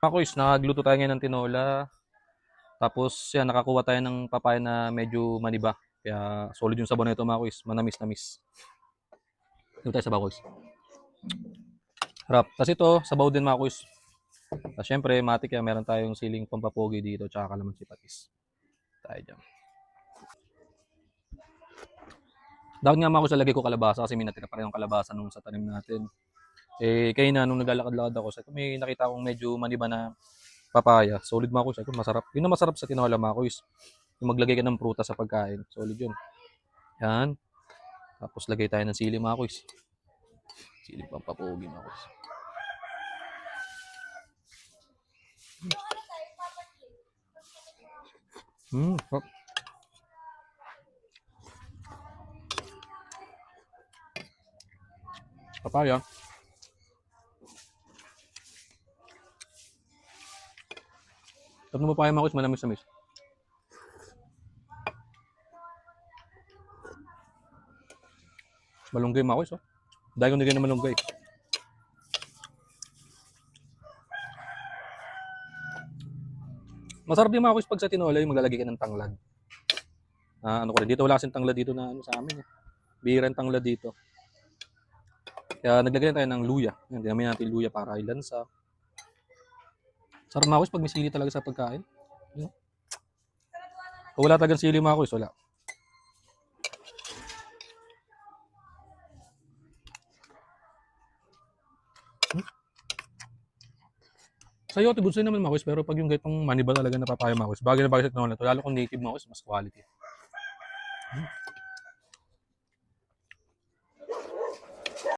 Makoys, nagluto tayo ngayon ng tinola. Tapos yan, nakakuha tayo ng papaya na medyo maniba. Kaya solid yung sabaw na ito, Makoys. Manamis-namis. Dito tayo sa Makoys. Harap. Tapos ito, sabaw din, Makoys. Tapos syempre, matik yan. Meron tayong siling pampapogi dito, tsaka kalamansi patis. Tayo dyan. Dapat nga, Makoys, lagay ko kalabasa kasi may natira pa rin yung kalabasa nung sa tanim natin. Eh, kayo na, nung naglalakad-lakad ako, sabi ko, may nakita akong medyo maniba na papaya. Solid, Makoys. Sabi ko, masarap. Yun na masarap sa tinola, Makoys. Yung maglagay ka ng prutas sa pagkain. Solid yun. Yan. Tapos lagay tayo ng sili, Makoys. Sili pampapogi, Makoys. Sarap. Papaya. Sarap na papaya, Makoys. Manamis-namis. Malunggay, Makoys. Oh. Dahil ko nilagay na malunggay. Masarap din, Makoys, pag sa tinola yung maglalagay ka ng tanglad. Ano ko rin. Dito wala kasing tanglad dito na ano sa amin. Bihirang tanglad dito. Kaya naglagay tayo ng luya. Yan, dinamin natin luya para ilansa. Sarap, Makoys, pag may sili talaga sa pagkain. Kung wala talagang sili, Makoys, wala. Sa yote, bunsoy naman, Makoys, pero pag yung ganitong maniba talaga na papaya, Makoys, bagay na bagay sa tinola to, lalo kung native, Makoys, mas quality.